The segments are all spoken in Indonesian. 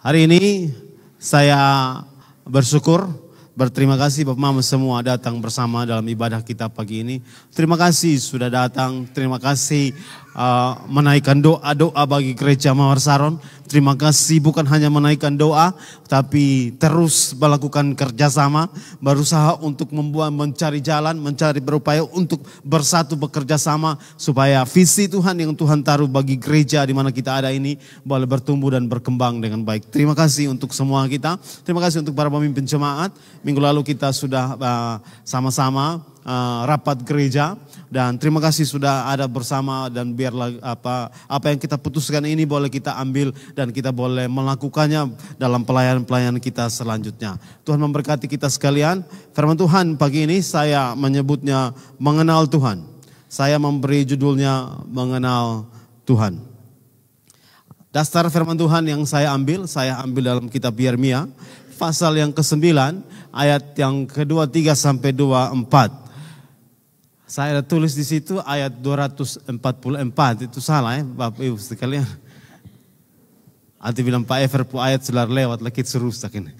Hari ini saya bersyukur, berterima kasih Bapak Mama semua datang bersama dalam ibadah kita pagi ini. Terima kasih sudah datang, terima kasih menaikkan doa-doa bagi gereja Mawar Saron. Terima kasih bukan hanya menaikkan doa, tapi terus melakukan kerjasama, berusaha untuk mencari jalan, berupaya untuk bersatu bekerja sama supaya visi Tuhan yang Tuhan taruh bagi gereja di mana kita ada ini boleh bertumbuh dan berkembang dengan baik. Terima kasih untuk semua kita, terima kasih untuk para pemimpin jemaat. Minggu lalu kita sudah sama-sama rapat gereja dan terima kasih sudah ada bersama dan biarlah apa yang kita putuskan ini boleh kita ambil dan kita boleh melakukannya dalam pelayanan-pelayanan kita selanjutnya. Tuhan memberkati kita sekalian. Firman Tuhan pagi ini saya menyebutnya mengenal Tuhan. Saya memberi judulnya mengenal Tuhan. Dasar firman Tuhan yang saya ambil dalam kitab Yeremia pasal yang ke-9 ayat yang ke-23 sampai 24. Saya tulis di situ ayat 244, itu salah ya Bapak Ibu sekalian. Nanti bilang Pak Ever ayat sudah lewat lagi serusak ini.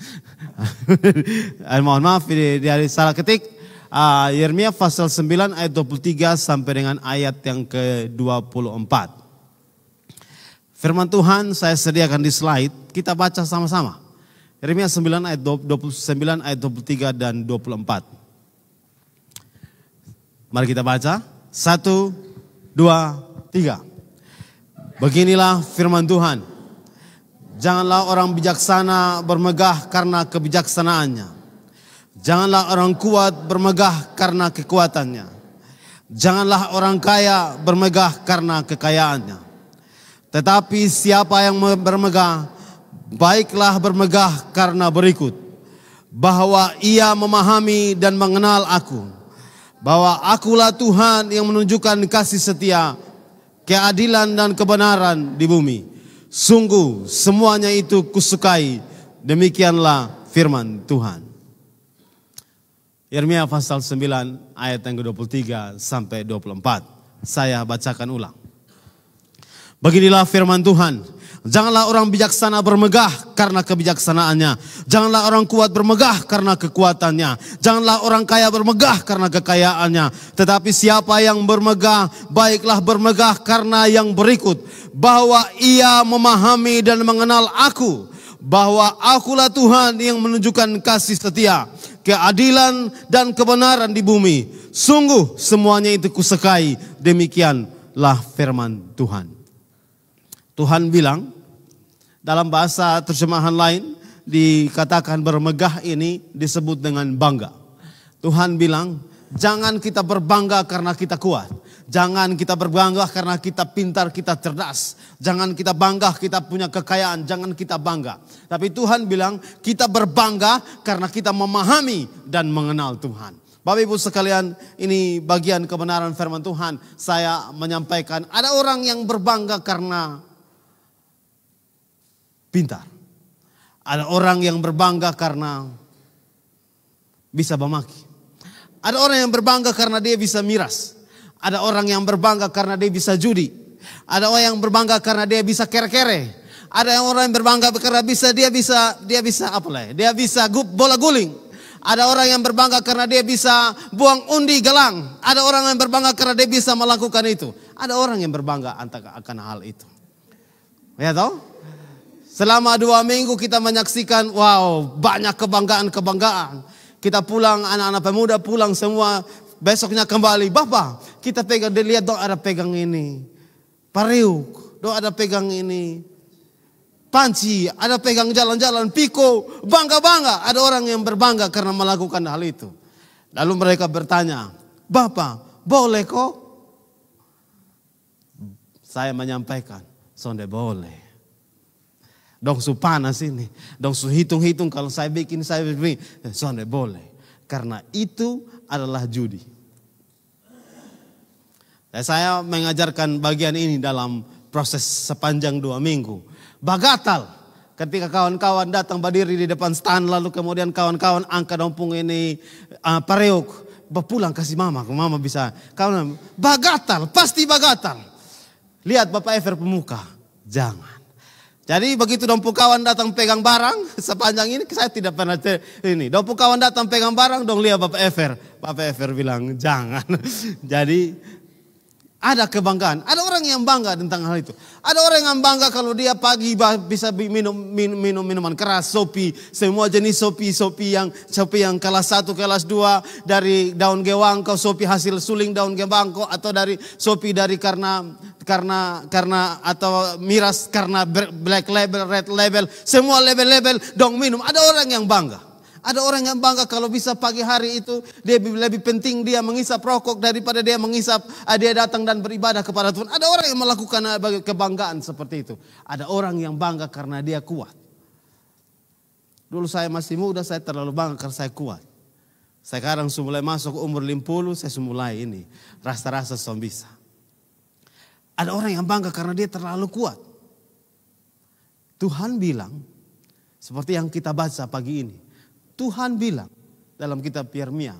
Mohon maaf dari salah ketik. Yeremia pasal 9 ayat 23 sampai dengan ayat yang ke-24. Firman Tuhan saya sediakan di slide, kita baca sama-sama. Yeremia 9 ayat 29 ayat 23 dan 24. Mari kita baca. 1, 2, 3. Beginilah firman Tuhan. Janganlah orang bijaksana bermegah karena kebijaksanaannya. Janganlah orang kuat bermegah karena kekuatannya. Janganlah orang kaya bermegah karena kekayaannya. Tetapi siapa yang bermegah, baiklah bermegah karena berikut. Bahwa ia memahami dan mengenal aku. Bahwa akulah Tuhan yang menunjukkan kasih setia, keadilan dan kebenaran di bumi. Sungguh semuanya itu kusukai, demikianlah firman Tuhan. Yeremia pasal 9 ayat yang ke-23 sampai 24. Saya bacakan ulang. Beginilah firman Tuhan. Janganlah orang bijaksana bermegah karena kebijaksanaannya. Janganlah orang kuat bermegah karena kekuatannya. Janganlah orang kaya bermegah karena kekayaannya. Tetapi siapa yang bermegah, baiklah bermegah karena yang berikut. Bahwa ia memahami dan mengenal aku. Bahwa akulah Tuhan yang menunjukkan kasih setia, keadilan dan kebenaran di bumi. Sungguh semuanya itu kusukai, demikianlah firman Tuhan. Tuhan bilang dalam bahasa terjemahan lain dikatakan bermegah ini disebut dengan bangga. Tuhan bilang jangan kita berbangga karena kita kuat. Jangan kita berbangga karena kita pintar, kita cerdas. Jangan kita bangga kita punya kekayaan, jangan kita bangga. Tapi Tuhan bilang kita berbangga karena kita memahami dan mengenal Tuhan. Bapak Ibu sekalian, ini bagian kebenaran firman Tuhan. Saya menyampaikan ada orang yang berbangga karena pintar. Ada orang yang berbangga karena bisa memaki. Ada orang yang berbangga karena dia bisa miras. Ada orang yang berbangga karena dia bisa judi. Ada orang yang berbangga karena dia bisa kere-kere. Ada orang yang berbangga karena dia bisa apa lah? Dia bisa bola guling. Ada orang yang berbangga karena dia bisa buang undi gelang. Ada orang yang berbangga karena dia bisa melakukan itu. Ada orang yang berbangga akan hal itu. Ya tahu? Selama 2 minggu kita menyaksikan, wow, banyak kebanggaan. Kita pulang, anak-anak pemuda pulang semua, besoknya kembali. Bapak, kita pegang, lihat dong ada pegang ini. Pariuk, dong ada pegang ini. Panci, ada pegang jalan-jalan, piko, bangga-bangga. Ada orang yang berbangga karena melakukan hal itu. Lalu mereka bertanya, Bapak, boleh kok? Saya menyampaikan, sonde boleh. Dong su panas ini. Dong su hitung-hitung kalau saya bikin. Soalnya boleh. Karena itu adalah judi. Dan saya mengajarkan bagian ini dalam proses sepanjang 2 minggu. Bagatal. Ketika kawan-kawan datang berdiri di depan stand. Lalu kemudian kawan-kawan angkat dompung ini. Pareuk. Pulang kasih mama. Mama bisa. Kawan, bagatal. Pasti bagatal. Lihat Bapak Ever pemuka. Jangan. Jadi begitu dompu kawan datang pegang barang, sepanjang ini saya tidak pernah ini. Dompu kawan datang pegang barang, dong lihat Bapak Ever. Bapak Ever bilang jangan. Jadi ada kebanggaan. Ada orang yang bangga tentang hal itu. Ada orang yang bangga kalau dia pagi bisa minum minuman keras, sopi, semua jenis sopi yang kelas 1, kelas 2 dari daun gewangko, sopi hasil suling daun gewangko, atau dari sopi dari karena atau miras karena black label, red label, semua label dong minum. Ada orang yang bangga. Ada orang yang bangga kalau bisa pagi hari itu dia lebih penting dia mengisap rokok daripada dia dia datang dan beribadah kepada Tuhan. Ada orang yang melakukan kebanggaan seperti itu. Ada orang yang bangga karena dia kuat. Dulu saya masih muda, saya terlalu bangga karena saya kuat. Sekarang sudah mulai masuk umur 50, saya sudah mulai ini rasa-rasa bisa. Ada orang yang bangga karena dia terlalu kuat. Tuhan bilang, seperti yang kita baca pagi ini. Tuhan bilang dalam kitab Yeremia,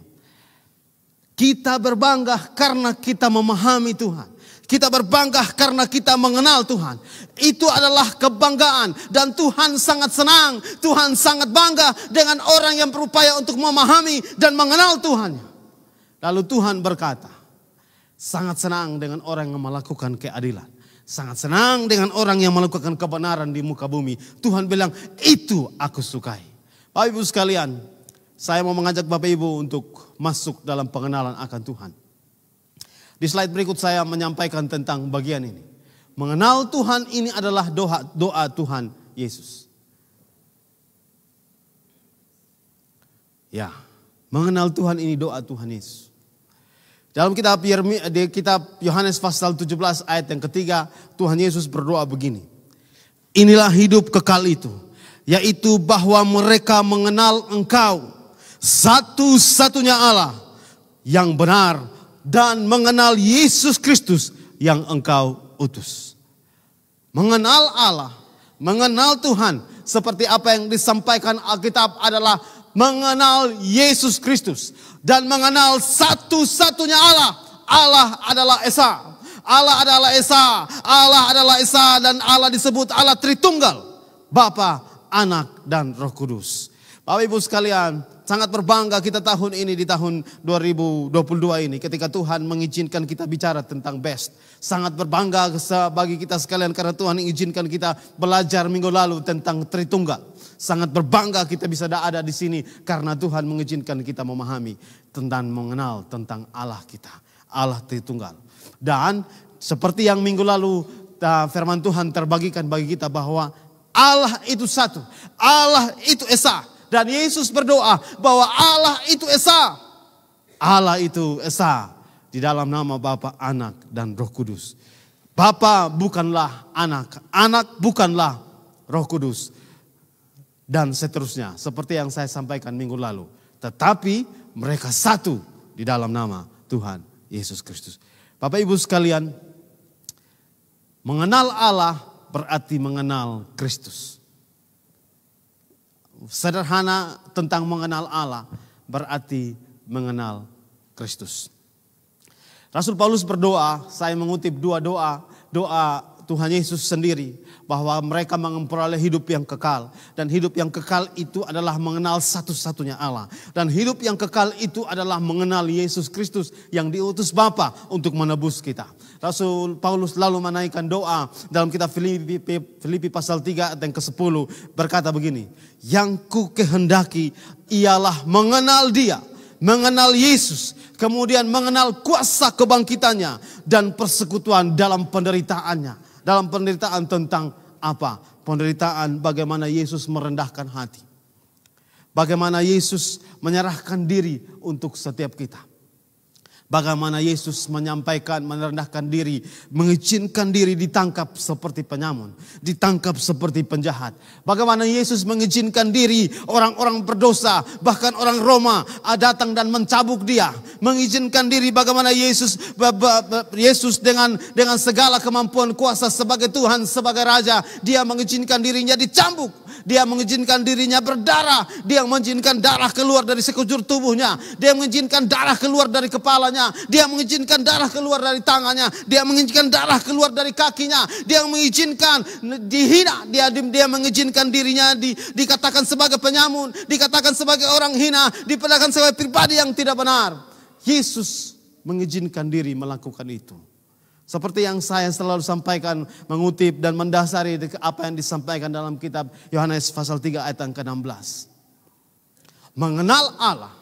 kita berbangga karena kita memahami Tuhan. Kita berbangga karena kita mengenal Tuhan. Itu adalah kebanggaan. Dan Tuhan sangat senang, Tuhan sangat bangga dengan orang yang berupaya untuk memahami dan mengenal Tuhan. Lalu Tuhan berkata, sangat senang dengan orang yang melakukan keadilan. Sangat senang dengan orang yang melakukan kebenaran di muka bumi. Tuhan bilang, itu aku sukai. Bapak Ibu sekalian, saya mau mengajak Bapak Ibu untuk masuk dalam pengenalan akan Tuhan. Di slide berikut saya menyampaikan tentang bagian ini. Mengenal Tuhan ini adalah doa Tuhan Yesus. Ya, mengenal Tuhan ini doa Tuhan Yesus. Dalam kitab Yohanes pasal 17 ayat yang ketiga, Tuhan Yesus berdoa begini. Inilah hidup kekal itu, yaitu bahwa mereka mengenal Engkau, satu-satunya Allah yang benar, dan mengenal Yesus Kristus yang Engkau utus. Mengenal Allah, mengenal Tuhan, seperti apa yang disampaikan Alkitab adalah mengenal Yesus Kristus. Dan mengenal satu-satunya Allah. Allah adalah Esa. Allah adalah Esa. Allah adalah Esa dan Allah disebut Allah Tritunggal. Bapa, Anak dan Roh Kudus. Bapak Ibu sekalian, sangat berbangga kita tahun ini di tahun 2022 ini ketika Tuhan mengizinkan kita bicara tentang best. Sangat berbangga bagi kita sekalian karena Tuhan mengizinkan kita belajar minggu lalu tentang Tritunggal. Sangat berbangga kita bisa ada di sini karena Tuhan mengizinkan kita memahami tentang mengenal tentang Allah kita, Allah Tritunggal. Dan seperti yang minggu lalu firman Tuhan terbagikan bagi kita bahwa Allah itu satu, Allah itu Esa. Dan Yesus berdoa bahwa Allah itu Esa. Allah itu Esa di dalam nama Bapa, Anak dan Roh Kudus. Bapa bukanlah Anak, Anak bukanlah Roh Kudus. Dan seterusnya, seperti yang saya sampaikan minggu lalu. Tetapi mereka satu di dalam nama Tuhan Yesus Kristus. Bapak Ibu sekalian, mengenal Allah berarti mengenal Kristus. Sederhana tentang mengenal Allah berarti mengenal Kristus. Rasul Paulus berdoa, saya mengutip dua doa Tuhan Yesus sendiri, bahwa mereka memperoleh hidup yang kekal. Dan hidup yang kekal itu adalah mengenal satu-satunya Allah. Dan hidup yang kekal itu adalah mengenal Yesus Kristus yang diutus Bapa untuk menebus kita. Rasul Paulus lalu menaikkan doa dalam kitab Filipi pasal 3 ayat yang ke-10 berkata begini. Yang ku kehendaki ialah mengenal Dia, mengenal Yesus, kemudian mengenal kuasa kebangkitannya dan persekutuan dalam penderitaannya. Dalam penderitaan tentang apa? Penderitaan bagaimana Yesus merendahkan hati. Bagaimana Yesus menyerahkan diri untuk setiap kita. Bagaimana Yesus menyampaikan, merendahkan diri, mengizinkan diri ditangkap seperti penyamun, ditangkap seperti penjahat. Bagaimana Yesus mengizinkan diri orang-orang berdosa, bahkan orang Roma datang dan mencambuk dia. Mengizinkan diri bagaimana Yesus dengan segala kemampuan kuasa sebagai Tuhan, sebagai Raja, dia mengizinkan dirinya dicambuk. Dia mengizinkan dirinya berdarah. Dia mengizinkan darah keluar dari sekujur tubuhnya. Dia mengizinkan darah keluar dari kepalanya. Dia mengizinkan darah keluar dari tangannya. Dia mengizinkan darah keluar dari kakinya. Dia mengizinkan dihina. Dia mengizinkan dirinya dikatakan sebagai penyamun. Dikatakan sebagai orang hina. Dikatakan sebagai pribadi yang tidak benar. Yesus mengizinkan diri melakukan itu. Seperti yang saya selalu sampaikan, mengutip dan mendasari apa yang disampaikan dalam kitab Yohanes pasal 3 ayat yang ke-16. Mengenal Allah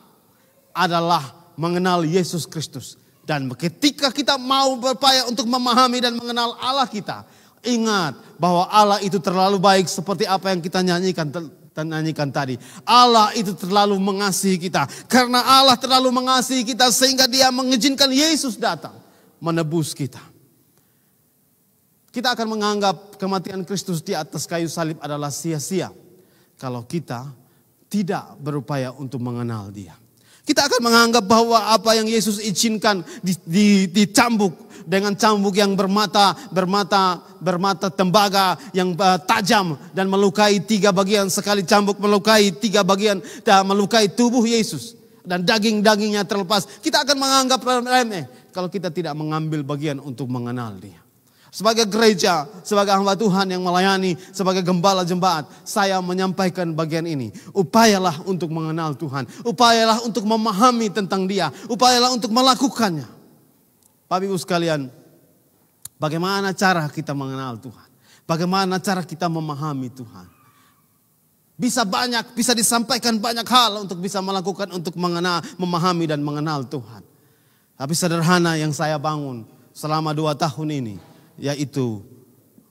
adalah mengenal Yesus Kristus. Dan ketika kita mau berupaya untuk memahami dan mengenal Allah kita, ingat bahwa Allah itu terlalu baik seperti apa yang kita nyanyikan tadi. Allah itu terlalu mengasihi kita. Karena Allah terlalu mengasihi kita sehingga Dia mengizinkan Yesus datang menebus kita. Kita akan menganggap kematian Kristus di atas kayu salib adalah sia-sia kalau kita tidak berupaya untuk mengenal Dia. Kita akan menganggap bahwa apa yang Yesus izinkan dicambuk dengan cambuk yang bermata tembaga yang tajam dan melukai 3 bagian. Sekali cambuk melukai 3 bagian dan melukai tubuh Yesus dan daging-dagingnya terlepas. Kita akan menganggap remeh kalau kita tidak mengambil bagian untuk mengenal Dia. Sebagai gereja, sebagai hamba Tuhan yang melayani, sebagai gembala jemaat, saya menyampaikan bagian ini. Upayalah untuk mengenal Tuhan. Upayalah untuk memahami tentang Dia. Upayalah untuk melakukannya. Bapak Ibu sekalian, bagaimana cara kita mengenal Tuhan? Bagaimana cara kita memahami Tuhan? Bisa disampaikan banyak hal untuk bisa melakukan, untuk mengenal, memahami dan mengenal Tuhan. Tapi sederhana yang saya bangun selama 2 tahun ini, yaitu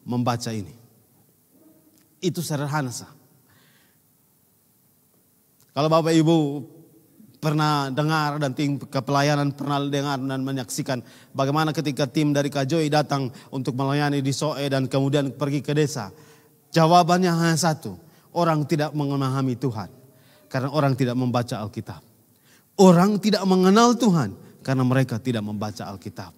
membaca ini. Itu sederhana sah. Kalau Bapak Ibu pernah dengar dan tim kepelayanan pernah dengar dan menyaksikan bagaimana ketika tim dari Kajoi datang untuk melayani di Soe dan kemudian pergi ke desa. Jawabannya hanya satu, orang tidak memahami Tuhan karena orang tidak membaca Alkitab. Orang tidak mengenal Tuhan karena mereka tidak membaca Alkitab.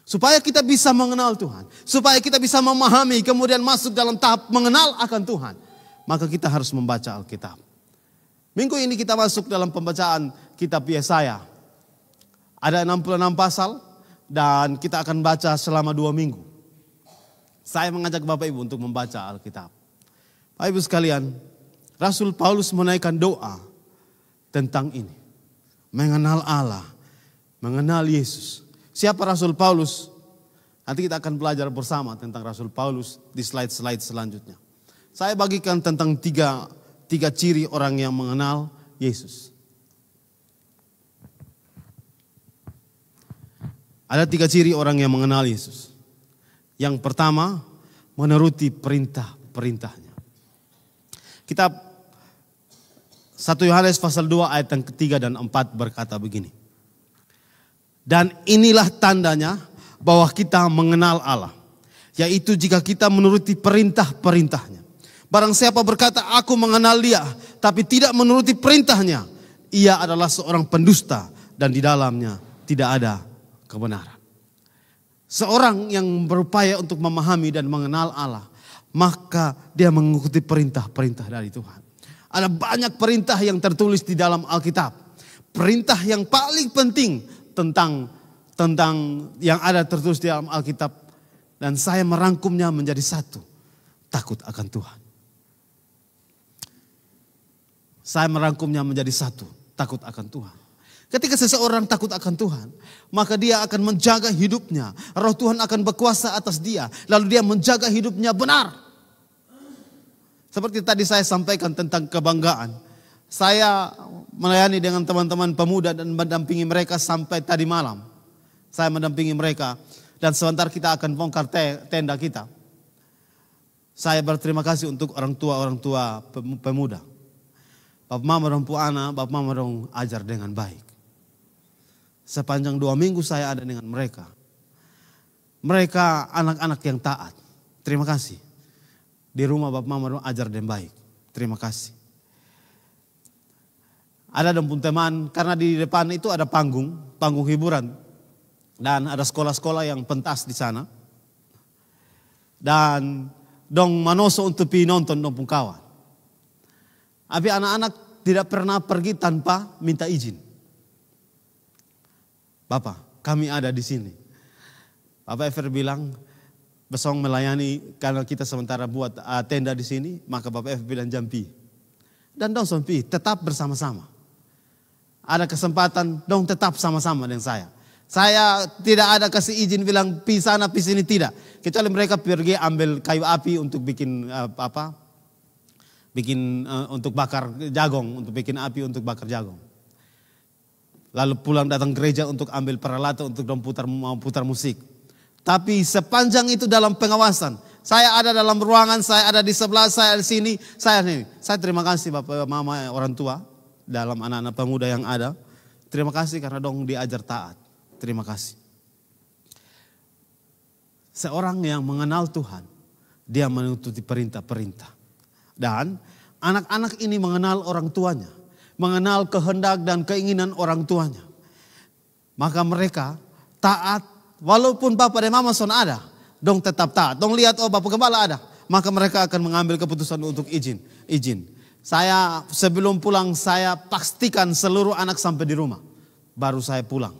Supaya kita bisa mengenal Tuhan. Supaya kita bisa memahami kemudian masuk dalam tahap mengenal akan Tuhan. Maka kita harus membaca Alkitab. Minggu ini kita masuk dalam pembacaan kitab Yesaya. Ada 66 pasal dan kita akan baca selama 2 minggu. Saya mengajak Bapak Ibu untuk membaca Alkitab. Bapak Ibu sekalian, Rasul Paulus menaikkan doa tentang ini. Mengenal Allah, mengenal Yesus. Siapa Rasul Paulus? Nanti kita akan belajar bersama tentang Rasul Paulus di slide-slide selanjutnya. Saya bagikan tentang tiga ciri orang yang mengenal Yesus. Ada 3 ciri orang yang mengenal Yesus. Yang pertama, menuruti perintah-perintahnya. Kitab 1 Yohanes pasal 2 ayat yang ke-3 dan 4 berkata begini. Dan inilah tandanya bahwa kita mengenal Allah. Yaitu jika kita menuruti perintah-perintahnya. Barang siapa berkata aku mengenal Dia tapi tidak menuruti perintahnya. Ia adalah seorang pendusta dan di dalamnya tidak ada kebenaran. Seorang yang berupaya untuk memahami dan mengenal Allah. Maka dia mengikuti perintah-perintah dari Tuhan. Ada banyak perintah yang tertulis di dalam Alkitab. Perintah yang paling penting tentang yang ada tertulis di dalam Alkitab. Dan saya merangkumnya menjadi 1. Takut akan Tuhan. Saya merangkumnya menjadi 1. Takut akan Tuhan. Ketika seseorang takut akan Tuhan, maka dia akan menjaga hidupnya. Roh Tuhan akan berkuasa atas dia. Lalu dia menjaga hidupnya benar. Seperti tadi saya sampaikan tentang kebanggaan. Saya melayani dengan teman-teman pemuda dan mendampingi mereka sampai tadi malam. Saya mendampingi mereka dan sebentar kita akan bongkar tenda kita. Saya berterima kasih untuk orang tua pemuda. Bapak Mama dong Puana, Bapak Mama dong ajar dengan baik. Sepanjang 2 minggu saya ada dengan mereka. Mereka anak-anak yang taat. Terima kasih. Di rumah Bapak Mama dong ajar dengan baik. Terima kasih. Ada dan pun teman, karena di depan itu ada panggung hiburan. Dan ada sekolah-sekolah yang pentas di sana. Dan dong manoso untuk pi nonton dong pun kawan. Tapi anak-anak tidak pernah pergi tanpa minta izin. Bapak, kami ada di sini. Bapak Ever bilang, besok melayani karena kita sementara buat tenda di sini, maka Bapak Ever bilang jampi. Dan dong sompi, tetap bersama-sama. Ada kesempatan dong tetap sama-sama dengan saya. Saya tidak ada kasih izin bilang pi sana pi sini, tidak. Kecuali mereka pergi ambil kayu api untuk bikin untuk bakar jagung, untuk bikin api untuk bakar jagung. Lalu pulang datang gereja untuk ambil peralatan untuk dong putar musik. Tapi sepanjang itu dalam pengawasan. Saya ada dalam ruangan, saya ada di sebelah, saya di sini, saya ini. Saya terima kasih Bapak, Mama, orang tua dalam anak-anak pemuda yang ada. Terima kasih karena dong diajar taat. Terima kasih. Seorang yang mengenal Tuhan, dia menuruti perintah-perintah. Dan anak-anak ini mengenal orang tuanya, mengenal kehendak dan keinginan orang tuanya. Maka mereka taat, walaupun Bapak dan Mama son ada, dong tetap taat. Dong lihat, oh Bapak Gembala ada, maka mereka akan mengambil keputusan untuk izin. Saya sebelum pulang, saya pastikan seluruh anak sampai di rumah, baru saya pulang.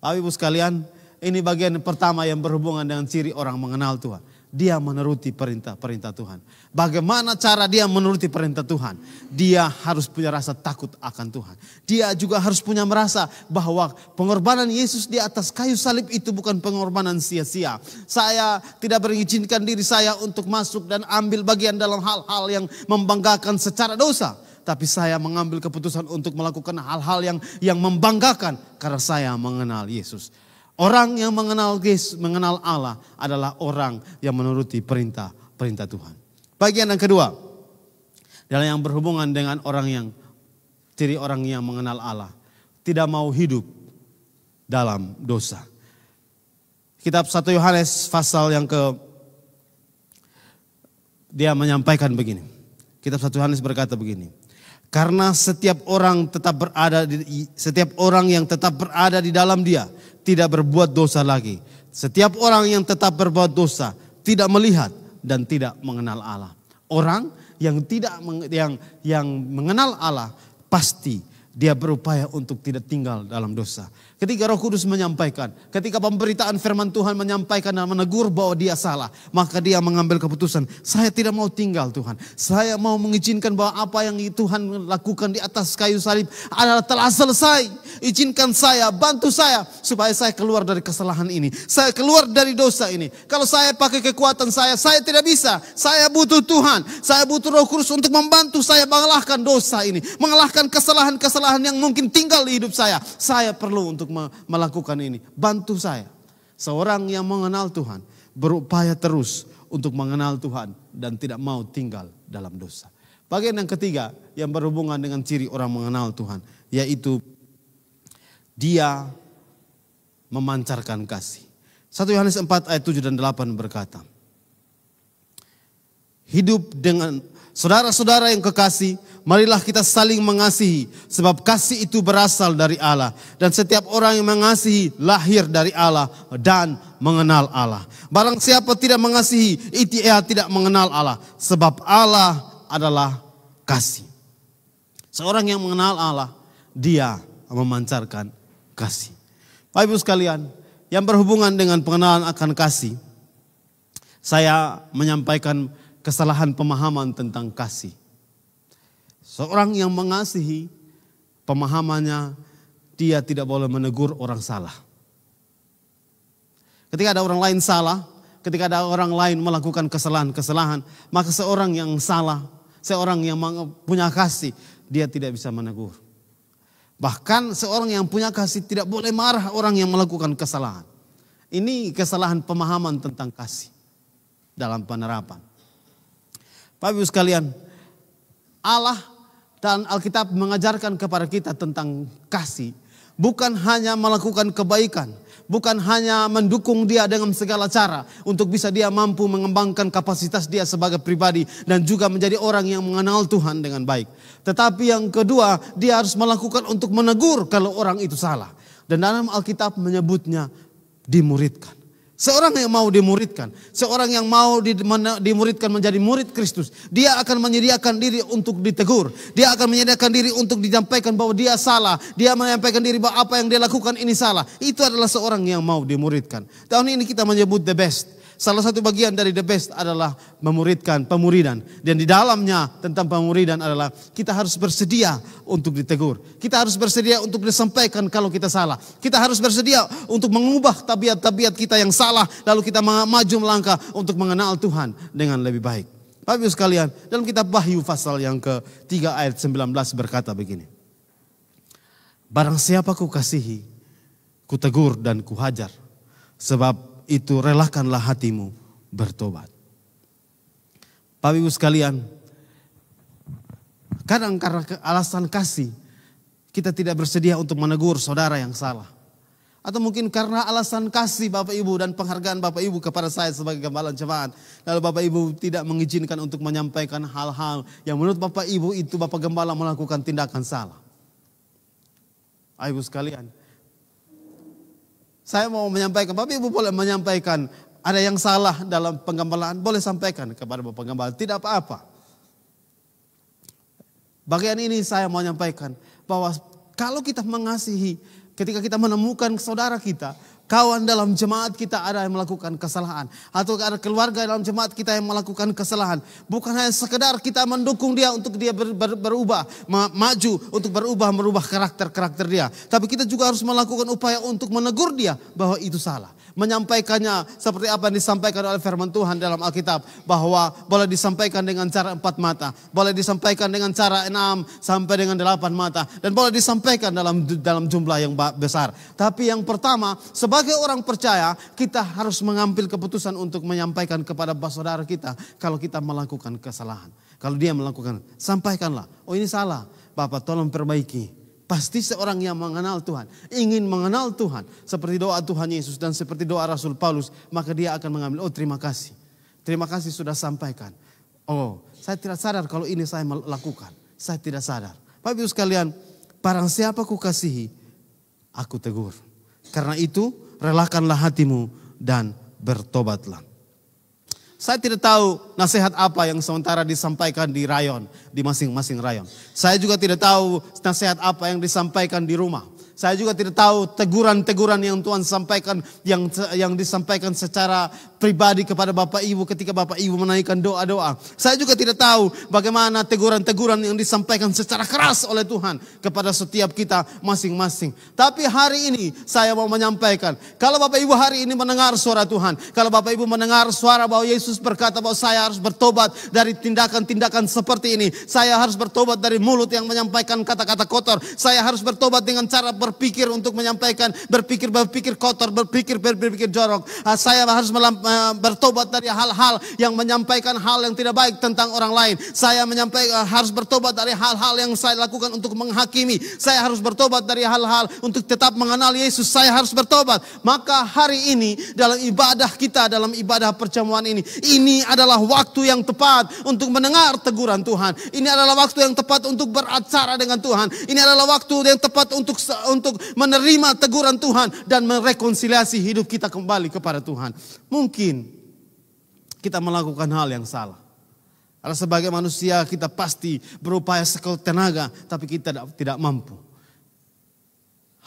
Bapak Ibu sekalian, ini bagian pertama yang berhubungan dengan ciri orang mengenal Tuhan. Dia menuruti perintah-perintah Tuhan. Bagaimana cara dia menuruti perintah Tuhan? Dia harus punya rasa takut akan Tuhan. Dia juga harus punya merasa bahwa pengorbanan Yesus di atas kayu salib itu bukan pengorbanan sia-sia. Saya tidak mengizinkan diri saya untuk masuk dan ambil bagian dalam hal-hal yang membanggakan secara dosa. Tapi saya mengambil keputusan untuk melakukan hal-hal yang membanggakan karena saya mengenal Yesus. Orang yang mengenal Allah adalah orang yang menuruti perintah Tuhan. Bagian yang kedua adalah yang berhubungan dengan ciri orang yang mengenal Allah. Tidak mau hidup dalam dosa. Kitab 1 Yohanes pasal yang dia menyampaikan begini. Kitab 1 Yohanes berkata begini. Karena setiap orang yang tetap berada di dalam Dia tidak berbuat dosa lagi. Setiap orang yang tetap berbuat dosa tidak melihat dan tidak mengenal Allah. Orang yang mengenal Allah pasti dia berupaya untuk tidak tinggal dalam dosa. Ketika Roh Kudus menyampaikan, ketika pemberitaan firman Tuhan menyampaikan dan menegur bahwa dia salah, maka dia mengambil keputusan, saya tidak mau tinggal Tuhan. Saya mau mengizinkan bahwa apa yang Tuhan lakukan di atas kayu salib adalah telah selesai. Izinkan saya, bantu saya supaya saya keluar dari kesalahan ini. Saya keluar dari dosa ini. Kalau saya pakai kekuatan saya tidak bisa. Saya butuh Tuhan. Saya butuh Roh Kudus untuk membantu saya mengalahkan dosa ini. Mengalahkan kesalahan-kesalahan yang mungkin tinggal di hidup saya. Saya perlu untuk melakukan ini. Bantu saya. Seorang yang mengenal Tuhan berupaya terus untuk mengenal Tuhan dan tidak mau tinggal dalam dosa. Bagian yang ketiga yang berhubungan dengan ciri orang mengenal Tuhan, yaitu dia memancarkan kasih. 1 Yohanes 4 ayat 7 dan 8 berkata, hidup dengan saudara-saudara yang kekasih, marilah kita saling mengasihi, sebab kasih itu berasal dari Allah. Dan setiap orang yang mengasihi lahir dari Allah dan mengenal Allah. Barang siapa tidak mengasihi, ia tidak mengenal Allah, sebab Allah adalah kasih. Seorang yang mengenal Allah, dia memancarkan kasih. Bapak Ibu sekalian, yang berhubungan dengan pengenalan akan kasih, saya menyampaikan kesalahan pemahaman tentang kasih. Seorang yang mengasihi, pemahamannya dia tidak boleh menegur orang salah. Ketika ada orang lain salah, ketika ada orang lain melakukan kesalahan-kesalahan, maka seorang yang salah, seorang yang punya kasih, dia tidak bisa menegur. Bahkan seorang yang punya kasih tidak boleh marah orang yang melakukan kesalahan. Ini kesalahan pemahaman tentang kasih dalam penerapan. Bapak Ibu sekalian, Allah dan Alkitab mengajarkan kepada kita tentang kasih. Bukan hanya melakukan kebaikan. Bukan hanya mendukung dia dengan segala cara. Untuk bisa dia mampu mengembangkan kapasitas dia sebagai pribadi. Dan juga menjadi orang yang mengenal Tuhan dengan baik. Tetapi yang kedua, dia harus melakukan untuk menegur kalau orang itu salah. Dan dalam Alkitab menyebutnya dimuridkan. Seorang yang mau dimuridkan, seorang yang mau dimuridkan menjadi murid Kristus, dia akan menyediakan diri untuk ditegur. Dia akan menyediakan diri untuk disampaikan bahwa dia salah. Dia menyampaikan diri bahwa apa yang dia lakukan ini salah. Itu adalah seorang yang mau dimuridkan. Tahun ini kita menyebut the best. Salah satu bagian dari the best adalah memuridkan, pemuridan. Dan di dalamnya tentang pemuridan adalah kita harus bersedia untuk ditegur. Kita harus bersedia untuk disampaikan kalau kita salah. Kita harus bersedia untuk mengubah tabiat-tabiat kita yang salah. Lalu kita maju melangkah untuk mengenal Tuhan dengan lebih baik. Bapak Ibu sekalian, dalam kitab Wahyu pasal yang ke-3 ayat 19 berkata begini. Barang siapa ku kasihi, ku tegur dan ku hajar. Sebab itu relakanlah hatimu bertobat. Bapak Ibu sekalian, kadang karena alasan kasih, kita tidak bersedia untuk menegur saudara yang salah. Atau mungkin karena alasan kasih Bapak Ibu dan penghargaan Bapak Ibu kepada saya sebagai gembala jemaat. Lalu Bapak Ibu tidak mengizinkan untuk menyampaikan hal-hal yang menurut Bapak Ibu itu Bapak Gembala melakukan tindakan salah. Bapak Ibu sekalian, saya mau menyampaikan, Bapak Ibu boleh menyampaikan ada yang salah dalam penggembalaan, boleh sampaikan kepada Bapak Gembala, tidak apa-apa. Bagian ini saya mau menyampaikan bahwa kalau kita mengasihi, ketika kita menemukan saudara kita, kawan dalam jemaat kita ada yang melakukan kesalahan. Atau ada keluarga dalam jemaat kita yang melakukan kesalahan. Bukan hanya sekedar kita mendukung dia untuk dia berubah, maju untuk merubah karakter dia. Tapi kita juga harus melakukan upaya untuk menegur dia bahwa itu salah. Menyampaikannya seperti apa yang disampaikan oleh firman Tuhan dalam Alkitab. Bahwa boleh disampaikan dengan cara 4 mata. Boleh disampaikan dengan cara 6 sampai dengan 8 mata. Dan boleh disampaikan dalam jumlah yang besar. Tapi yang pertama, sebagai orang percaya, kita harus mengambil keputusan untuk menyampaikan kepada saudara kita kalau kita melakukan kesalahan. Kalau dia melakukan, sampaikanlah. Oh ini salah, Bapak tolong perbaiki. Pasti seorang yang mengenal Tuhan, ingin mengenal Tuhan. Seperti doa Tuhan Yesus dan seperti doa Rasul Paulus. Maka dia akan mengambil, oh terima kasih. Terima kasih sudah sampaikan. Oh saya tidak sadar kalau ini saya melakukan. Saya tidak sadar. Bapak Ibu sekalian, barang siapa ku kasihi, aku tegur. Karena itu relakanlah hatimu dan bertobatlah. Saya tidak tahu nasihat apa yang sementara disampaikan di rayon, di masing-masing rayon. Saya juga tidak tahu nasihat apa yang disampaikan di rumah. Saya juga tidak tahu teguran-teguran yang Tuhan sampaikan, yang disampaikan secara pribadi kepada Bapak Ibu ketika Bapak Ibu menaikkan doa-doa. Saya juga tidak tahu bagaimana teguran-teguran yang disampaikan secara keras oleh Tuhan kepada setiap kita masing-masing. Tapi hari ini saya mau menyampaikan, kalau Bapak Ibu hari ini mendengar suara Tuhan, kalau Bapak Ibu mendengar suara bahwa Yesus berkata bahwa saya harus bertobat dari tindakan-tindakan seperti ini. Saya harus bertobat dari mulut yang menyampaikan kata-kata kotor. Saya harus bertobat dengan cara berpikir untuk menyampaikan, berpikir kotor, berpikir jorok. Saya harus bertobat dari hal-hal yang menyampaikan hal yang tidak baik tentang orang lain. Saya harus bertobat dari hal-hal yang saya lakukan untuk menghakimi. Saya harus bertobat dari hal-hal untuk tetap mengenal Yesus. Saya harus bertobat. Maka hari ini dalam ibadah kita, dalam ibadah perjamuan ini adalah waktu yang tepat untuk mendengar teguran Tuhan. Ini adalah waktu yang tepat untuk beracara dengan Tuhan. Ini adalah waktu yang tepat untuk menerima teguran Tuhan dan merekonsiliasi hidup kita kembali kepada Tuhan. Mungkin kita melakukan hal yang salah. Karena sebagai manusia kita pasti berupaya sekuat tenaga, tapi kita tidak mampu.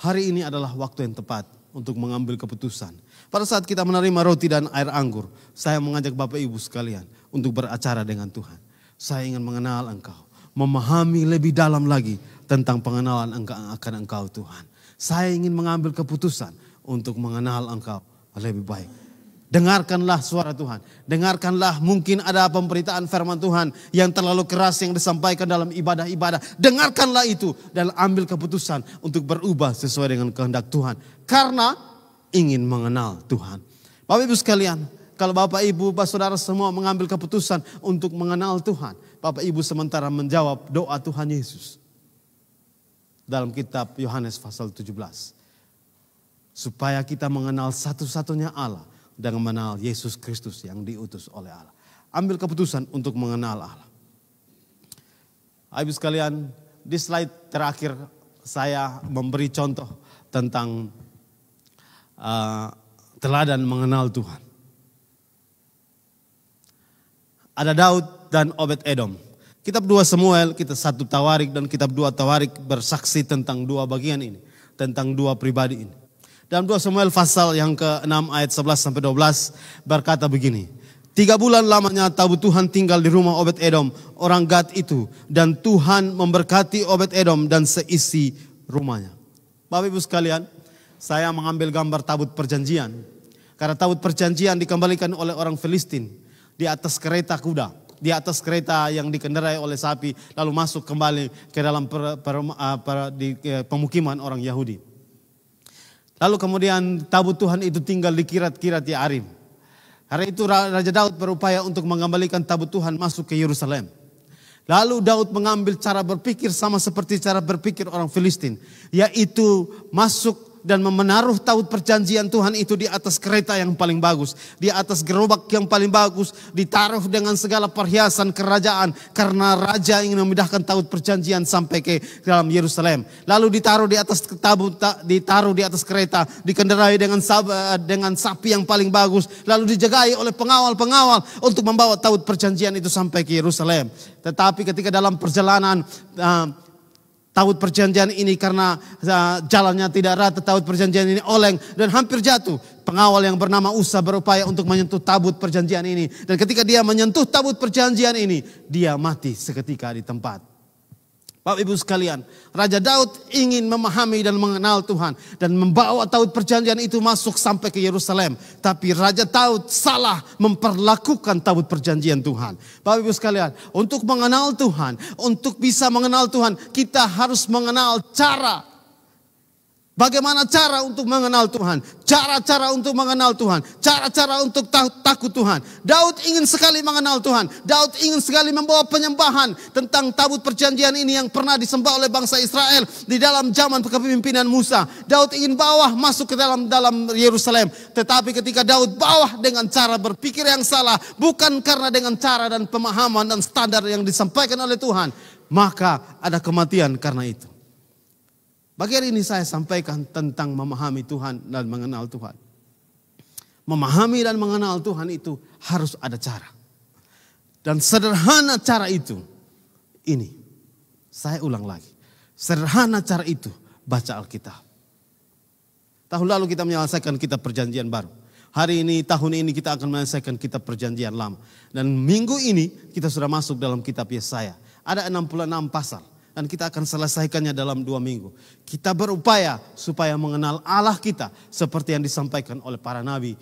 Hari ini adalah waktu yang tepat untuk mengambil keputusan. Pada saat kita menerima roti dan air anggur, saya mengajak Bapak Ibu sekalian untuk beracara dengan Tuhan. Saya ingin mengenal Engkau, memahami lebih dalam lagi tentang pengenalan akan Engkau Tuhan. Saya ingin mengambil keputusan untuk mengenal Engkau lebih baik. Dengarkanlah suara Tuhan. Dengarkanlah mungkin ada pemberitaan firman Tuhan yang terlalu keras yang disampaikan dalam ibadah-ibadah. Dengarkanlah itu dan ambil keputusan untuk berubah sesuai dengan kehendak Tuhan. Karena ingin mengenal Tuhan. Bapak Ibu sekalian, kalau Bapak Ibu, saudara semua mengambil keputusan untuk mengenal Tuhan. Bapak Ibu sementara menjawab doa Tuhan Yesus. Dalam kitab Yohanes pasal 17. Supaya kita mengenal satu-satunya Allah dan mengenal Yesus Kristus yang diutus oleh Allah. Ambil keputusan untuk mengenal Allah. Ibu sekalian, di slide terakhir saya memberi contoh tentang teladan mengenal Tuhan. Ada Daud dan Obed-Edom. Kitab 2 Samuel, kitab 1 Tawarik dan kitab 2 Tawarik bersaksi tentang dua bagian ini. Tentang dua pribadi ini. Dalam 2 Samuel pasal yang ke-6 ayat 11-12 berkata begini. 3 bulan lamanya tabut Tuhan tinggal di rumah Obed-Edom, orang Gad itu. Dan Tuhan memberkati Obed-Edom dan seisi rumahnya. Bapak Ibu sekalian, saya mengambil gambar tabut perjanjian. Karena tabut perjanjian dikembalikan oleh orang Filistin di atas kereta kuda. Di atas kereta yang dikendarai oleh sapi, lalu masuk kembali ke dalam pemukiman orang Yahudi. Lalu kemudian tabut Tuhan itu tinggal di Kiryat Yearim. Hari itu Raja Daud berupaya untuk mengembalikan tabut Tuhan masuk ke Yerusalem. Lalu Daud mengambil cara berpikir sama seperti cara berpikir orang Filistin. Yaitu masuk dan menaruh tabut perjanjian Tuhan itu di atas kereta yang paling bagus. Di atas gerobak yang paling bagus. Ditaruh dengan segala perhiasan kerajaan. Karena raja ingin memindahkan tabut perjanjian sampai ke dalam Yerusalem. Lalu ditaruh di atas ditaruh di atas kereta. Dikendarai dengan sapi yang paling bagus. Lalu dijagai oleh pengawal-pengawal untuk membawa tabut perjanjian itu sampai ke Yerusalem. Tetapi ketika dalam perjalanan tabut perjanjian ini karena jalannya tidak rata, tabut perjanjian ini oleng dan hampir jatuh. Pengawal yang bernama Usa berupaya untuk menyentuh tabut perjanjian ini. Dan ketika dia menyentuh tabut perjanjian ini, dia mati seketika di tempat. Bapak Ibu sekalian, Raja Daud ingin memahami dan mengenal Tuhan. Dan membawa tabut perjanjian itu masuk sampai ke Yerusalem. Tapi Raja Daud salah memperlakukan tabut perjanjian Tuhan. Bapak Ibu sekalian, untuk mengenal Tuhan, untuk bisa mengenal Tuhan, kita harus mengenal cara. Bagaimana cara untuk mengenal Tuhan? Cara-cara untuk mengenal Tuhan. Cara-cara untuk takut Tuhan. Daud ingin sekali mengenal Tuhan. Daud ingin sekali membawa penyembahan tentang tabut perjanjian ini yang pernah disembah oleh bangsa Israel di dalam zaman kepemimpinan Musa. Daud ingin bawa masuk ke dalam Yerusalem. Tetapi ketika Daud bawa dengan cara berpikir yang salah, bukan karena dengan cara dan pemahaman dan standar yang disampaikan oleh Tuhan, maka ada kematian karena itu. Bagian ini saya sampaikan tentang memahami Tuhan dan mengenal Tuhan. Memahami dan mengenal Tuhan itu harus ada cara. Dan sederhana cara itu, ini. Saya ulang lagi. Sederhana cara itu, baca Alkitab. Tahun lalu kita menyelesaikan kitab perjanjian baru. Hari ini, tahun ini kita akan menyelesaikan kitab perjanjian lama. Dan minggu ini kita sudah masuk dalam kitab Yesaya. Ada 66 pasal. Dan kita akan selesaikannya dalam 2 minggu. Kita berupaya supaya mengenal Allah kita. Seperti yang disampaikan oleh para nabi.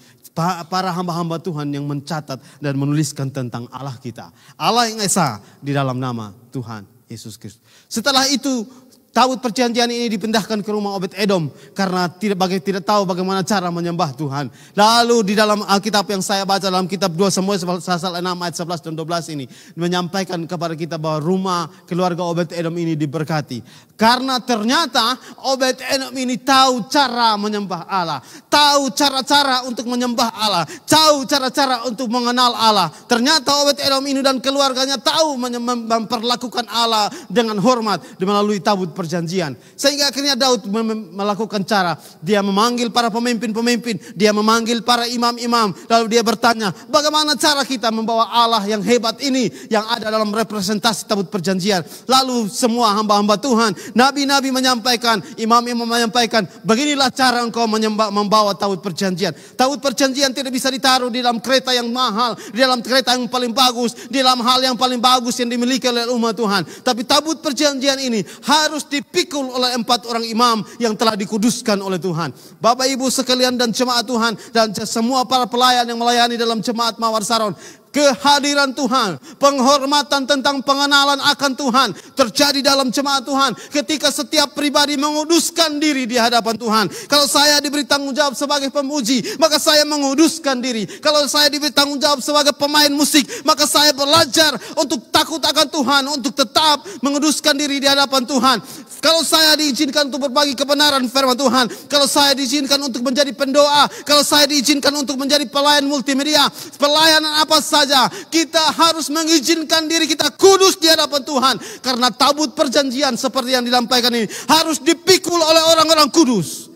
Para hamba-hamba Tuhan yang mencatat dan menuliskan tentang Allah kita. Allah yang Esa di dalam nama Tuhan Yesus Kristus. Setelah itu tabut perjanjian ini dipindahkan ke rumah Obed-Edom. Karena tidak tahu bagaimana cara menyembah Tuhan. Lalu di dalam Alkitab yang saya baca dalam kitab 2 Samuel pasal 6 ayat 11 dan 12 ini. Menyampaikan kepada kita bahwa rumah keluarga Obed-Edom ini diberkati. Karena ternyata Obed-Edom ini tahu cara menyembah Allah. Tahu cara-cara untuk menyembah Allah. Tahu cara-cara untuk mengenal Allah. Ternyata Obed-Edom ini dan keluarganya tahu memperlakukan Allah dengan hormat melalui tabut perjanjian. Sehingga akhirnya Daud melakukan cara. Dia memanggil para pemimpin-pemimpin. Dia memanggil para imam-imam. Lalu dia bertanya, bagaimana cara kita membawa Allah yang hebat ini. Yang ada dalam representasi tabut perjanjian. Lalu semua hamba-hamba Tuhan, nabi-nabi menyampaikan, imam-imam menyampaikan, beginilah cara engkau membawa tabut perjanjian. Tabut perjanjian tidak bisa ditaruh di dalam kereta yang mahal. Di dalam kereta yang paling bagus. Di dalam hal yang paling bagus yang dimiliki oleh umat Tuhan. Tapi tabut perjanjian ini harus dipikul oleh 4 orang imam yang telah dikuduskan oleh Tuhan. Bapak Ibu sekalian dan jemaat Tuhan dan semua para pelayan yang melayani dalam jemaat Mawar Saron. Kehadiran Tuhan, penghormatan tentang pengenalan akan Tuhan terjadi dalam jemaat Tuhan ketika setiap pribadi menguduskan diri di hadapan Tuhan. Kalau saya diberi tanggung jawab sebagai pemuji, maka saya menguduskan diri. Kalau saya diberi tanggung jawab sebagai pemain musik, maka saya belajar untuk takut akan Tuhan, untuk tetap menguduskan diri di hadapan Tuhan. Kalau saya diizinkan untuk berbagi kebenaran firman Tuhan, kalau saya diizinkan untuk menjadi pendoa, kalau saya diizinkan untuk menjadi pelayan multimedia, pelayanan apa saja, kita harus mengizinkan diri kita kudus di hadapan Tuhan. Karena tabut perjanjian seperti yang dilampaikan ini harus dipikul oleh orang-orang kudus.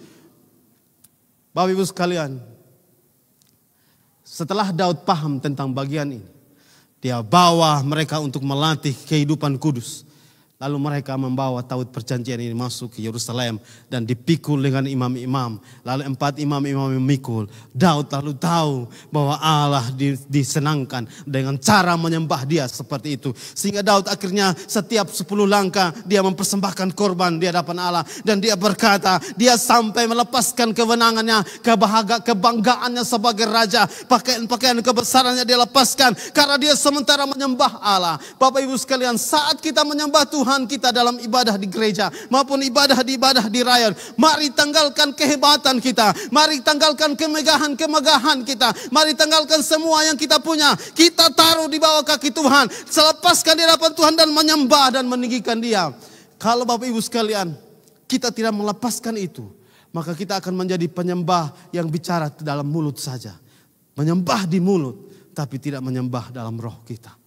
Bapak Ibu sekalian, Setelah Daud paham tentang bagian ini, dia bawa mereka untuk melatih kehidupan kudus. Lalu mereka membawa taut perjanjian ini masuk ke Yerusalem dan dipikul dengan imam-imam. Lalu 4 imam-imam memikul. Daud lalu tahu bahwa Allah disenangkan dengan cara menyembah dia seperti itu. Sehingga Daud akhirnya setiap 10 langkah dia mempersembahkan korban di hadapan Allah. Dan dia berkata, dia sampai melepaskan kewenangannya, kebanggaannya sebagai raja. Pakaian-pakaian kebesarannya dia lepaskan karena dia sementara menyembah Allah. Bapak Ibu sekalian, saat kita menyembah Tuhan kita dalam ibadah di gereja maupun ibadah di raya, mari tanggalkan kehebatan kita, mari tanggalkan kemegahan kita, mari tanggalkan semua yang kita punya, kita taruh di bawah kaki Tuhan, selepaskan di hadapan Tuhan dan menyembah dan meninggikan Dia. Kalau Bapak Ibu sekalian, kita tidak melepaskan itu, maka kita akan menjadi penyembah yang bicara dalam mulut saja, menyembah di mulut tapi tidak menyembah dalam roh kita.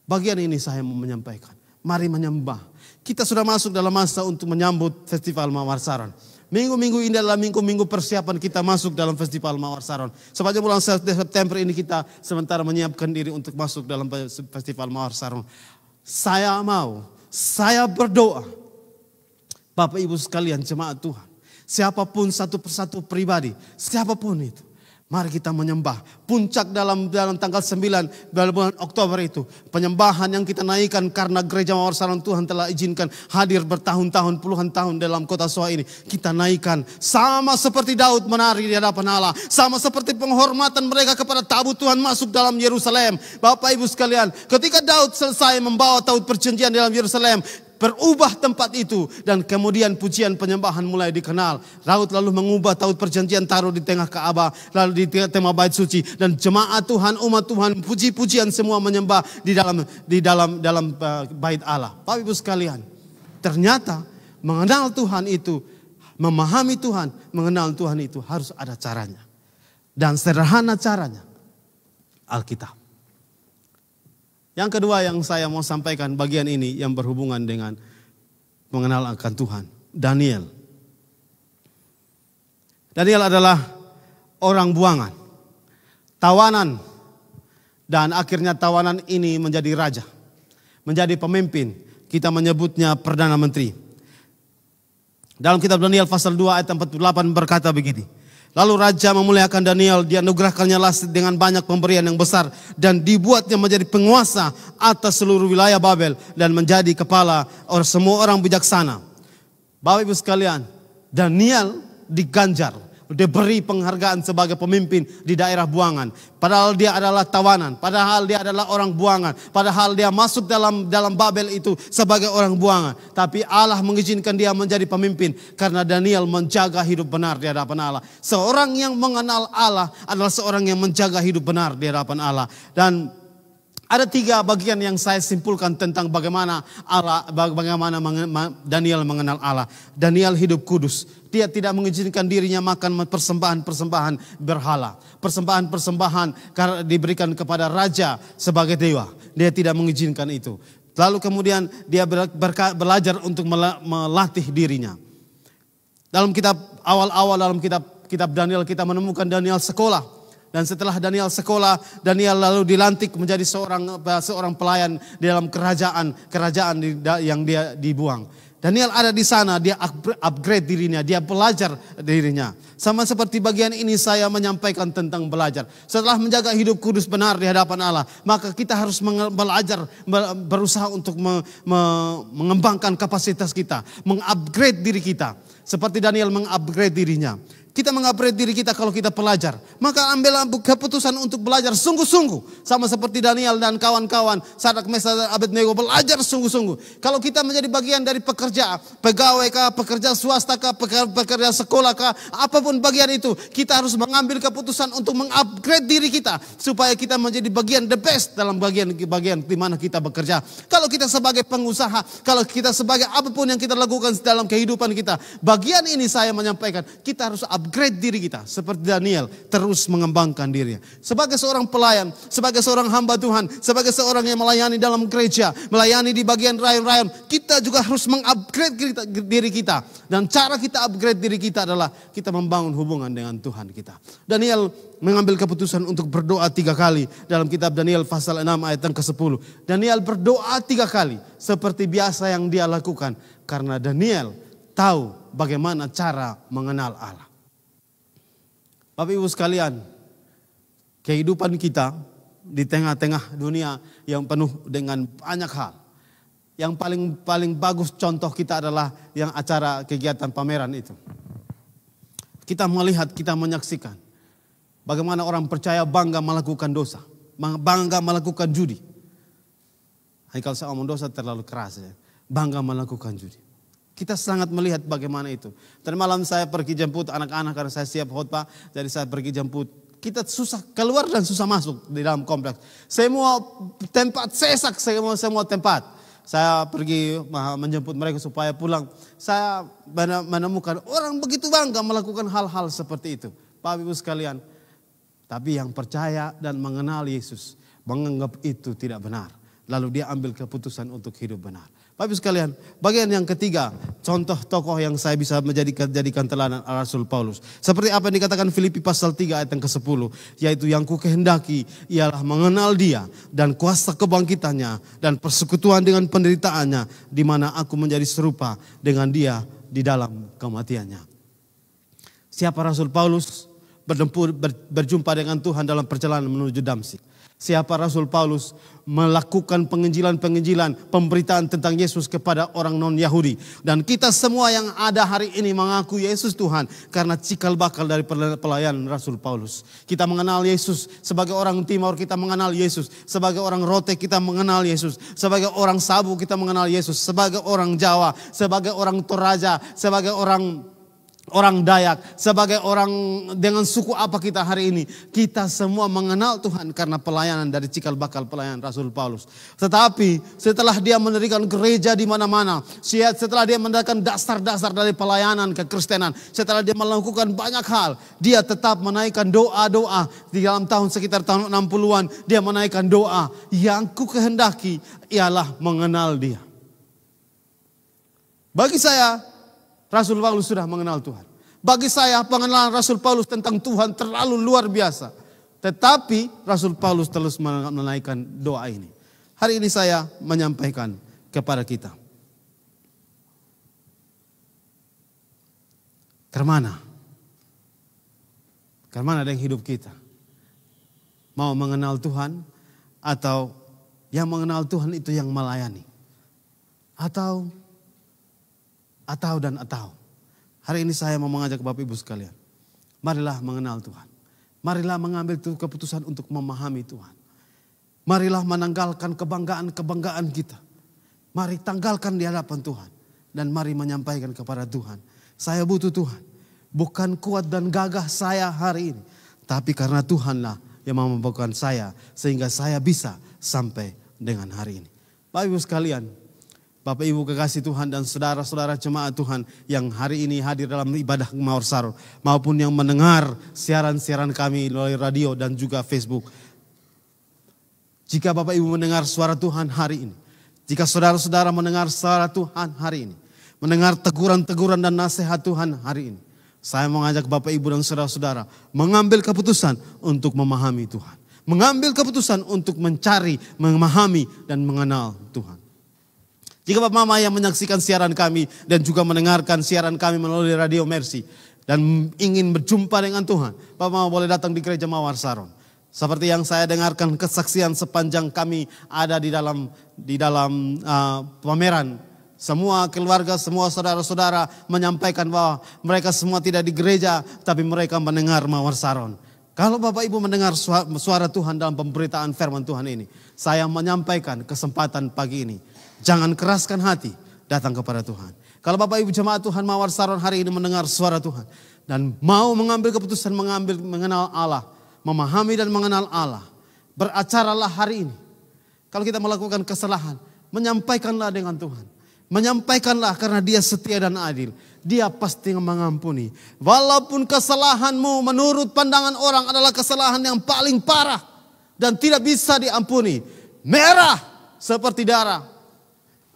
Bagian ini saya mau menyampaikan, mari menyembah. Kita sudah masuk dalam masa untuk menyambut Festival Mawar Saron. Minggu-minggu ini adalah minggu-minggu persiapan kita masuk dalam Festival Mawar Saron. Sepanjang bulan September ini kita sementara menyiapkan diri untuk masuk dalam Festival Mawar Saron. Saya berdoa, Bapak Ibu sekalian jemaat Tuhan, siapapun satu persatu pribadi, siapapun itu, mari kita menyembah. Puncak dalam tanggal 9 dalam bulan Oktober itu, penyembahan yang kita naikkan karena Gereja Mawar Saron Tuhan telah izinkan hadir bertahun-tahun, puluhan tahun dalam kota Soa ini. Kita naikkan sama seperti Daud menari di hadapan Allah, sama seperti penghormatan mereka kepada tabut Tuhan masuk dalam Yerusalem. Bapak Ibu sekalian, ketika Daud selesai membawa taut perjanjian dalam Yerusalem, berubah tempat itu dan kemudian pujian penyembahan mulai dikenal. Daud lalu mengubah taut perjanjian, taruh di tengah Ka'bah, lalu di tengah bait suci, dan jemaat Tuhan, umat Tuhan, puji-pujian semua menyembah di dalam bait Allah. Bapak Ibu sekalian, ternyata mengenal Tuhan itu, memahami Tuhan, mengenal Tuhan itu harus ada caranya. Dan sederhana caranya, Alkitab. Yang kedua yang saya mau sampaikan bagian ini yang berhubungan dengan mengenal akan Tuhan. Daniel. Daniel adalah orang buangan, tawanan, dan akhirnya tawanan ini menjadi raja, menjadi pemimpin. Kita menyebutnya Perdana Menteri. Dalam kitab Daniel pasal 2 ayat 48 berkata begini. Lalu raja memuliakan Daniel, dianugerahkannya dengan banyak pemberian yang besar dan dibuatnya menjadi penguasa atas seluruh wilayah Babel dan menjadi kepala semua orang bijaksana. Bapak Ibu sekalian, Daniel diganjar, diberi penghargaan sebagai pemimpin di daerah buangan. Padahal dia adalah tawanan, padahal dia adalah orang buangan, padahal dia masuk dalam Babel itu sebagai orang buangan. Tapi Allah mengizinkan dia menjadi pemimpin karena Daniel menjaga hidup benar di hadapan Allah. Seorang yang mengenal Allah adalah seorang yang menjaga hidup benar di hadapan Allah. Dan ada 3 bagian yang saya simpulkan tentang bagaimana Daniel mengenal Allah. Daniel hidup kudus. Dia tidak mengizinkan dirinya makan persembahan-persembahan berhala. Persembahan-persembahan karena diberikan kepada raja sebagai dewa. Dia tidak mengizinkan itu. Lalu kemudian dia belajar untuk melatih dirinya. Dalam kitab awal-awal dalam kitab Daniel kita menemukan Daniel sekolah. Dan setelah Daniel sekolah, Daniel lalu dilantik menjadi seorang pelayan di dalam kerajaan yang dia dibuang. Daniel ada di sana, dia upgrade dirinya, dia belajar dirinya. Sama seperti bagian ini saya menyampaikan tentang belajar. Setelah menjaga hidup kudus benar di hadapan Allah, maka kita harus belajar, berusaha untuk mengembangkan kapasitas kita, mengupgrade diri kita. Seperti Daniel mengupgrade dirinya. Kita mengupgrade diri kita kalau kita pelajar. Maka ambillah keputusan untuk belajar sungguh-sungguh. Sama seperti Daniel dan kawan-kawan. Sadrak, Mesak, dan Abednego belajar sungguh-sungguh. Kalau kita menjadi bagian dari pekerja, pegawai kah, pekerja swasta kah, pekerja sekolah kah, apapun bagian itu. Kita harus mengambil keputusan untuk mengupgrade diri kita. Supaya kita menjadi bagian the best dalam bagian di mana kita bekerja. Kalau kita sebagai pengusaha, kalau kita sebagai apapun yang kita lakukan dalam kehidupan kita. Bagian ini saya menyampaikan, kita harus mengupgrade diri kita. Seperti Daniel terus mengembangkan dirinya. Sebagai seorang pelayan, sebagai seorang hamba Tuhan, sebagai seorang yang melayani dalam gereja, melayani di bagian rayon-rayon, kita juga harus mengupgrade diri kita. Dan cara kita upgrade diri kita adalah kita membangun hubungan dengan Tuhan kita. Daniel mengambil keputusan untuk berdoa 3 kali. Dalam kitab Daniel pasal 6 ayat yang ke-10. Daniel berdoa 3 kali. Seperti biasa yang dia lakukan. Karena Daniel tahu bagaimana cara mengenal Allah. Bapak Ibu sekalian, kehidupan kita di tengah-tengah dunia yang penuh dengan banyak hal. Yang paling bagus contoh kita adalah yang acara kegiatan pameran itu. Kita melihat, kita menyaksikan bagaimana orang percaya bangga melakukan dosa, bangga melakukan judi. Kalau saya ngomong dosa terlalu keras ya, bangga melakukan judi. Kita sangat melihat bagaimana itu. Dan malam saya pergi jemput anak-anak karena saya siap khotbah. Jadi saya pergi jemput. Kita susah keluar dan susah masuk di dalam kompleks. Semua tempat sesak, semua tempat. Saya pergi menjemput mereka supaya pulang. Saya menemukan orang begitu bangga melakukan hal-hal seperti itu. Bapak Ibu sekalian. Tapi yang percaya dan mengenal Yesus menganggap itu tidak benar. Lalu dia ambil keputusan untuk hidup benar. Bapak Ibu sekalian, bagian yang ketiga, contoh tokoh yang saya bisa jadikan teladan Rasul Paulus. Seperti apa yang dikatakan Filipi pasal 3 ayat yang ke-10. Yaitu yang ku kehendaki ialah mengenal dia dan kuasa kebangkitannya dan persekutuan dengan penderitaannya. Di mana aku menjadi serupa dengan dia di dalam kematiannya. Siapa Rasul Paulus? Berjumpa dengan Tuhan dalam perjalanan menuju Damsyik. Siapa Rasul Paulus? Melakukan penginjilan, pemberitaan tentang Yesus kepada orang non-Yahudi. Dan kita semua yang ada hari ini mengaku Yesus Tuhan karena cikal bakal dari pelayanan Rasul Paulus. Kita mengenal Yesus sebagai orang Timur, kita mengenal Yesus sebagai orang Rote, kita mengenal Yesus sebagai orang Sabu, kita mengenal Yesus sebagai orang Jawa, sebagai orang Toraja, sebagai orang Dayak, sebagai orang dengan suku apa kita hari ini. Kita semua mengenal Tuhan karena pelayanan dari cikal bakal pelayanan Rasul Paulus. Tetapi setelah dia mendirikan gereja di mana-mana, setelah dia mendirikan dasar-dasar dari pelayanan kekristenan, setelah dia melakukan banyak hal, dia tetap menaikkan doa-doa. Di dalam sekitar tahun 60-an, dia menaikkan doa, yang ku kehendaki ialah mengenal dia. Bagi saya, Rasul Paulus sudah mengenal Tuhan. Bagi saya pengenalan Rasul Paulus tentang Tuhan terlalu luar biasa. Tetapi Rasul Paulus terus menaikkan doa ini. Hari ini saya menyampaikan kepada kita. Kemana dengan hidup kita? Mau mengenal Tuhan atau yang mengenal Tuhan itu yang melayani? Atau. Hari ini saya mau mengajak Bapak Ibu sekalian. Marilah mengenal Tuhan. Marilah mengambil keputusan untuk memahami Tuhan. Marilah menanggalkan kebanggaan kita. Mari tanggalkan di hadapan Tuhan. Dan mari menyampaikan kepada Tuhan. Saya butuh Tuhan. Bukan kuat dan gagah saya hari ini. Tapi karena Tuhanlah yang memampukan saya. Sehingga saya bisa sampai dengan hari ini. Bapak Ibu sekalian. Bapak Ibu kekasih Tuhan dan saudara-saudara jemaat Tuhan yang hari ini hadir dalam ibadah Mawar Saron maupun yang mendengar siaran-siaran kami melalui radio dan juga Facebook. Jika Bapak Ibu mendengar suara Tuhan hari ini, jika saudara-saudara mendengar suara Tuhan hari ini, mendengar teguran-teguran dan nasihat Tuhan hari ini, saya mengajak Bapak Ibu dan saudara-saudara mengambil keputusan untuk memahami Tuhan. Mengambil keputusan untuk mencari, memahami dan mengenal Tuhan. Jika Bapak Mama yang menyaksikan siaran kami dan juga mendengarkan siaran kami melalui Radio Mercy dan ingin berjumpa dengan Tuhan, Bapak Mama boleh datang di Gereja Mawar Saron. Seperti yang saya dengarkan kesaksian sepanjang kami ada di dalam pameran. Semua keluarga, semua saudara-saudara menyampaikan bahwa mereka semua tidak di gereja, tapi mereka mendengar Mawar Saron. Kalau Bapak Ibu mendengar suara Tuhan dalam pemberitaan firman Tuhan ini, saya menyampaikan kesempatan pagi ini. Jangan keraskan hati, datang kepada Tuhan. Kalau Bapak Ibu jemaat Tuhan Mawar Saron hari ini mendengar suara Tuhan. Dan mau mengambil keputusan mengenal Allah. Memahami dan mengenal Allah. Beracaralah hari ini. Kalau kita melakukan kesalahan, menyampaikanlah dengan Tuhan. Menyampaikanlah karena dia setia dan adil. Dia pasti mengampuni. Walaupun kesalahanmu menurut pandangan orang adalah kesalahan yang paling parah. Dan tidak bisa diampuni. Merah seperti darah.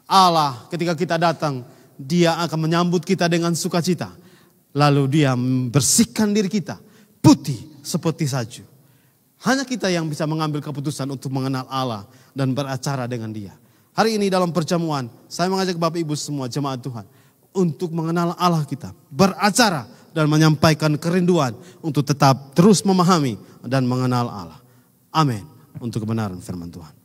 Allah ketika kita datang, dia akan menyambut kita dengan sukacita. Lalu dia membersihkan diri kita. Putih seperti salju. Hanya kita yang bisa mengambil keputusan untuk mengenal Allah dan beracara dengan dia. Hari ini dalam perjamuan, saya mengajak Bapak Ibu semua jemaat Tuhan untuk mengenal Allah kita, beracara dan menyampaikan kerinduan untuk tetap terus memahami dan mengenal Allah. Amin. Untuk kebenaran firman Tuhan.